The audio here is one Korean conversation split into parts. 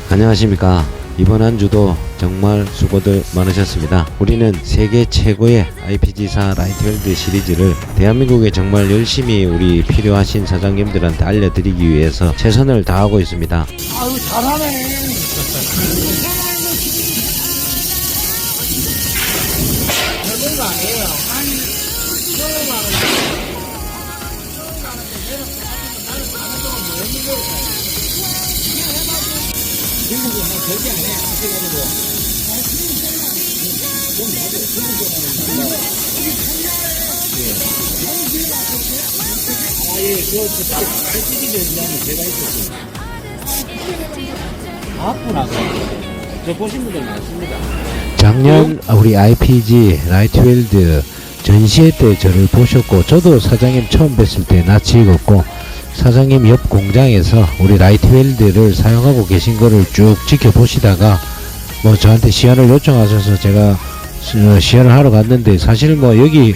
안녕하십니까. 이번 한 주도 정말 수고들 많으셨습니다. 우리는 세계 최고의 IPG사 라이트웰드 시리즈를 대한민국에 정말 열심히 우리 필요하신 사장님들한테 알려드리기 위해서 최선을 다하고 있습니다. 아유 잘하네. 별거 아니에요. 중국은 별게 아니에요. 아직까지도. 제가 있었어요. 바쁘라고. 저 보신 분들 많습니다. 작년 우리 IPG 라이트웰드 전시회 때 저를 보셨고, 저도 사장님 처음 뵀을 때 낯이 익었고, 사장님 옆 공장에서 우리 라이트웰드를 사용하고 계신 거를 쭉 지켜보시다가 뭐 저한테 시연을 요청하셔서 제가 시연을 하러 갔는데, 사실 뭐 여기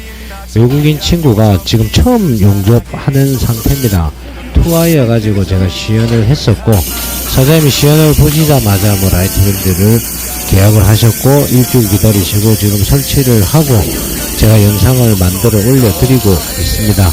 외국인 친구가 지금 처음 용접하는 상태입니다. 투와이어 가지고 제가 시연을 했었고, 사장님이 시연을 보시자마자 뭐 라이트웰드를 계약을 하셨고, 일주일 기다리시고 지금 설치를 하고 제가 영상을 만들어 올려드리고 있습니다.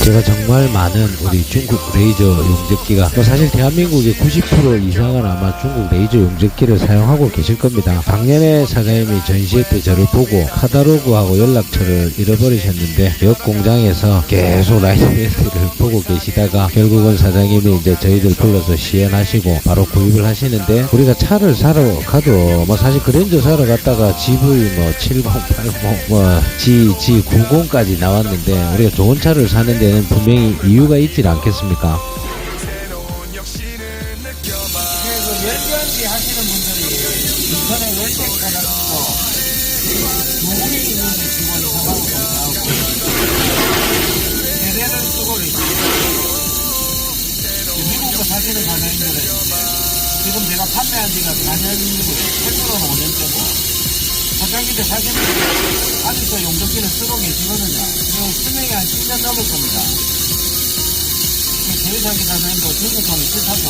제가 정말 많은 우리 중국 레이저 용접기가, 사실 대한민국의 90% 이상은 아마 중국 레이저 용접기를 사용하고 계실 겁니다. 작년에 사장님이 전시회 때 저를 보고 카다로그하고 연락처를 잃어버리셨는데, 옆 공장에서 계속 라이트웰드를 보고 계시다가 결국은 사장님이 이제 저희들 불러서 시연하시고 바로 구입을 하시는데, 우리가 차를 사러 가도 뭐 사실 그랜저 사러 갔다가 GV 뭐 70, 80, 뭐 G90까지 나왔는데, 우리가 좋은 차를 사는 데는 분명히 이유가 있질 않겠습니까? 그래서 열변지 하시는 분들이 인터넷 월색 가져가고 두분이 있는 직원이 사하고 동사하고 세대를 쓰고 계십니다. 미국도 사시는 사장님들은 지금 제가 판매한 지가 4년이고 최초로는 5년째고, 사장님들 사시는 아직도 용접기를 쓰고 계시거든요. 지금 수명이 한 10년 넘을 겁니다. 저희 사장님도 중국돈이 싫다고.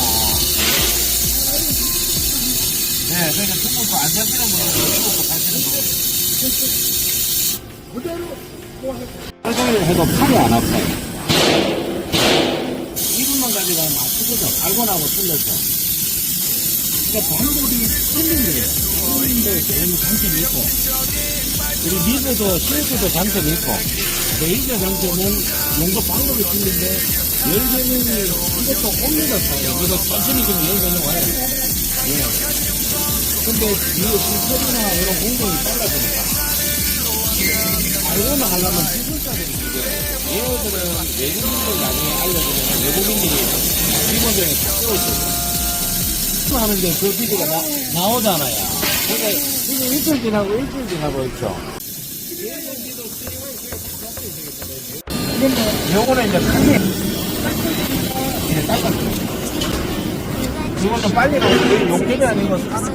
네, 그러니까 중국도 안 사시는 분들은 미국도 사시는 분들. 활동을 해도 팔이 안 아파요. 이분만 가져가면 아프거든. 알고 나고 틀려서. 그러니까 방법이 틀린데요. 틀린데 너무 장점이 있고, 그리고 미드도 실크도 장점이 있고, 레이저 장점은 용도 방법이 틀린데 열변형이 이것도 옵니다. 이거 천천히 좀 열변형 와요. 예. 근데 뒤에 실패나 이런 공정이 빨라지니까 알고나 하려면 기술자들이 필요해요. 얘네들은 외국인들 나중에 알려주면 외국인들이 기본적으로 다 쓰여있어요. 하는데 그 비디오가 나오잖아요. 그러니까 지금 일주일 지나고 있죠. 요거는 이제 크게 이제 닦았어요. 이것도 빨리 용접이 아닌 거 사는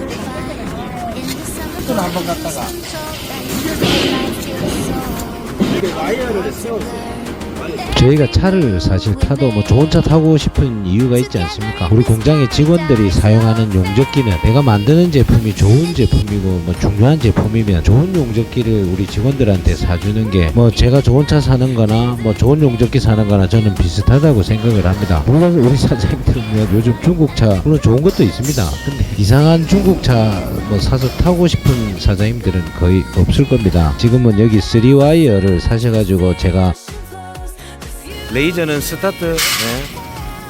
거 한번 갖다가 이렇게 와이어를 세웠어요. 저희가 차를 사실 타도 뭐 좋은 차 타고 싶은 이유가 있지 않습니까? 우리 공장의 직원들이 사용하는 용접기는 내가 만드는 제품이 좋은 제품이고 뭐 중요한 제품이면 좋은 용접기를 우리 직원들한테 사주는 게 뭐 제가 좋은 차 사는 거나 뭐 좋은 용접기 사는 거나 저는 비슷하다고 생각을 합니다. 물론 우리 사장님들은 요즘 중국차 물론 좋은 것도 있습니다. 근데 이상한 중국차 뭐 사서 타고 싶은 사장님들은 거의 없을 겁니다. 지금은 여기 3와이어를 사셔가지고 제가 레이저는 스타트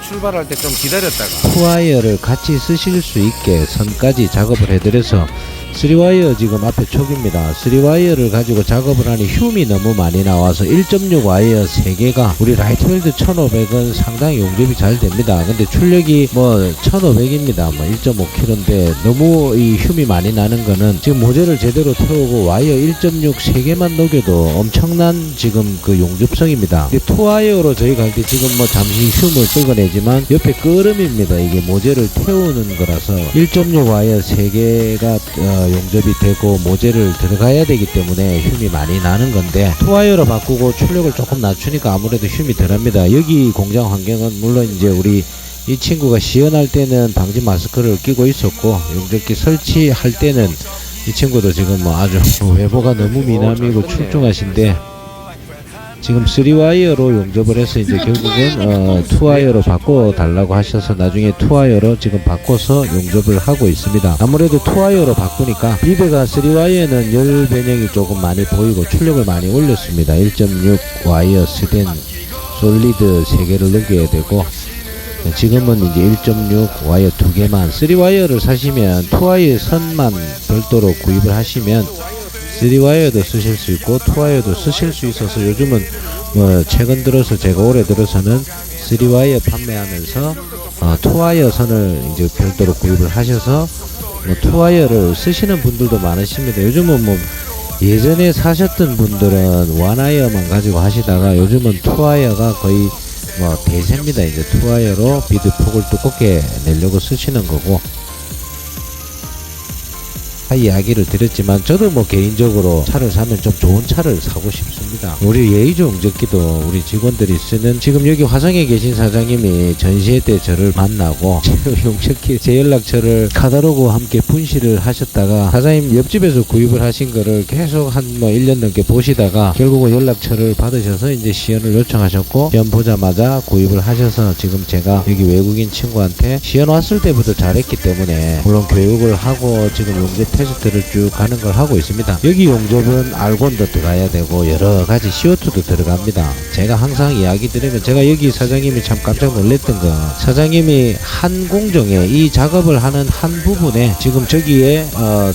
출발할 때 좀 기다렸다가 투와이어를 같이 쓰실 수 있게 선까지 작업을 해드려서 3와이어 지금 앞에 촉입니다. 3와이어를 가지고 작업을 하니 흉이 너무 많이 나와서 1.6 와이어 3개가 우리 라이트웰드 1500은 상당히 용접이 잘 됩니다. 근데 출력이 뭐 1500입니다. 뭐 1.5kg인데 너무 이 흉이 많이 나는 거는 지금 모재를 제대로 태우고 와이어 1.6 3개만 녹여도 엄청난 지금 그 용접성입니다. 투와이어로 저희 갈 때 지금 뭐 잠시 흉을 긁어내지만 옆에 끄름입니다. 이게 모재를 태우는 거라서 1.6 와이어 3개가 용접이 되고 모재를 들어가야 되기 때문에 흉이 많이 나는 건데, 투와이어로 바꾸고 출력을 조금 낮추니까 아무래도 흉이 덜합니다. 여기 공장 환경은 물론 이제 우리 이 친구가 시연할 때는 방지 마스크를 끼고 있었고, 용접기 설치할 때는 이 친구도 지금 뭐 아주 외모가 너무 미남이고 출중하신데, 지금 3와이어로 용접을 해서 이제 결국은 2와이어로 바꿔 달라고 하셔서 나중에 2와이어로 지금 바꿔서 용접을 하고 있습니다. 아무래도 2와이어로 바꾸니까 비베가 3와이어는 열 변형이 조금 많이 보이고 출력을 많이 올렸습니다. 1.6 와이어 스댄 솔리드 3개를 넣어야 되고, 지금은 이제 1.6 와이어 2개만, 3와이어를 사시면 2와이어 선만 별도로 구입을 하시면 3와이어도 쓰실 수 있고 2와이어도 쓰실 수 있어서, 요즘은 뭐 최근 들어서 제가 올해 들어서는 3와이어 판매하면서 2와이어 선을 이제 별도로 구입을 하셔서 뭐 2와이어를 쓰시는 분들도 많으십니다. 요즘은 뭐 예전에 사셨던 분들은 1와이어만 가지고 하시다가 요즘은 2와이어가 거의 뭐 대세입니다. 이제 2와이어로 비드 폭을 두껍게 내려고 쓰시는 거고, 이야기를 드렸지만 저도 뭐 개인적으로 차를 사면 좀 좋은 차를 사고 싶습니다. 우리 레이저 용접기도 우리 직원들이 쓰는, 지금 여기 화성에 계신 사장님이 전시회 때 저를 만나고 제 용접기 제 연락처를 카다로그와 함께 분실을 하셨다가 사장님 옆집에서 구입을 하신 거를 계속 한 뭐 1년 넘게 보시다가 결국은 연락처를 받으셔서 이제 시연을 요청하셨고, 시연 보자마자 구입을 하셔서 지금 제가 여기 외국인 친구한테 시연 왔을 때부터 잘했기 때문에 물론 교육을 하고 지금 용접 테스트를 쭉 가는 걸 하고 있습니다. 여기 용접은 알곤도 들어가야 되고 여러 가지 CO2도 들어갑니다. 제가 항상 이야기 드리면, 제가 여기 사장님이 참 깜짝 놀랐던 거, 사장님이 한 공정에 이 작업을 하는 한 부분에 지금 저기에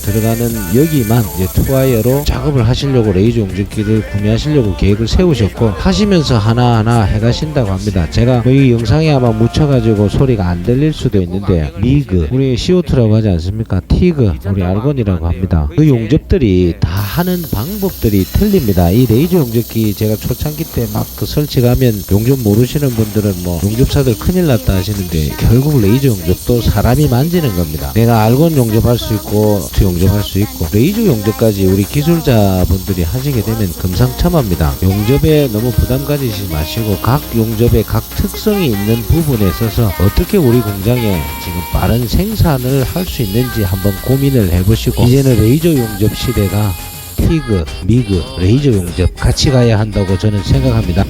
들어가는 여기만 이제 2와이어로 작업을 하시려고 레이저 용접기를 구매하시려고 계획을 세우셨고, 하시면서 하나하나 해가신다고 합니다. 제가 이 영상에 아마 묻혀가지고 소리가 안 들릴 수도 있는데, 미그, 우리 CO2라고 하지 않습니까? 티그, 우리 알곤 이라고 합니다. 그 용접들이 다 하는 방법들이 틀립니다. 이 레이저 용접기 제가 초창기 때 막 그 설치가면 용접 모르시는 분들은 뭐 용접사들 큰일 났다 하시는데, 결국 레이저 용접도 사람이 만지는 겁니다. 내가 알곤 용접할 수 있고 용접할 수 있고 레이저 용접까지 우리 기술자분들이 하시게 되면 금상첨화입니다. 용접에 너무 부담 가지지 마시고 각 용접의 각 특성이 있는 부분에 있어서 어떻게 우리 공장에 지금 빠른 생산을 할 수 있는지 한번 고민을 해보시고, 이제는 레이저 용접 시대가 티그, 미그, 레이저 용접 같이 가야 한다고 저는 생각합니다.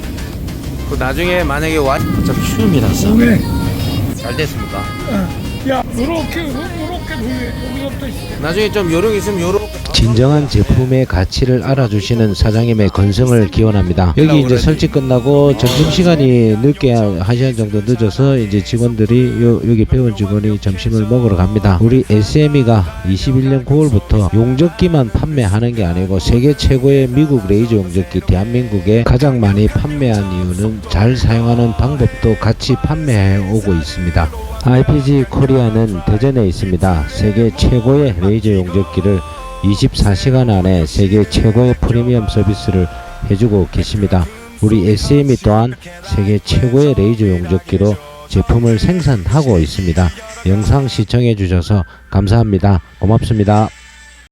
그 나중에 만약에 좀 추움이라서 잘 됐습니까? 야, 요렇게 여기서부터 있어. 나중에 좀 요령 있으면 요렇게. 진정한 제품의 가치를 알아주시는 사장님의 건성을 기원합니다. 여기 이제 설치 끝나고 점심시간이 늦게 1시간 정도 늦어서 이제 직원들이 여기 배운 직원이 점심을 먹으러 갑니다. 우리 SME가 21년 9월부터 용접기만 판매하는 게 아니고 세계 최고의 미국 레이저 용접기 대한민국에 가장 많이 판매한 이유는 잘 사용하는 방법도 같이 판매해 오고 있습니다. IPG 코리아는 대전에 있습니다. 세계 최고의 레이저 용접기를 24시간 안에 세계 최고의 프리미엄 서비스를 해주고 계십니다. 우리 SME 또한 세계 최고의 레이저 용접기로 제품을 생산하고 있습니다. 영상 시청해 주셔서 감사합니다. 고맙습니다.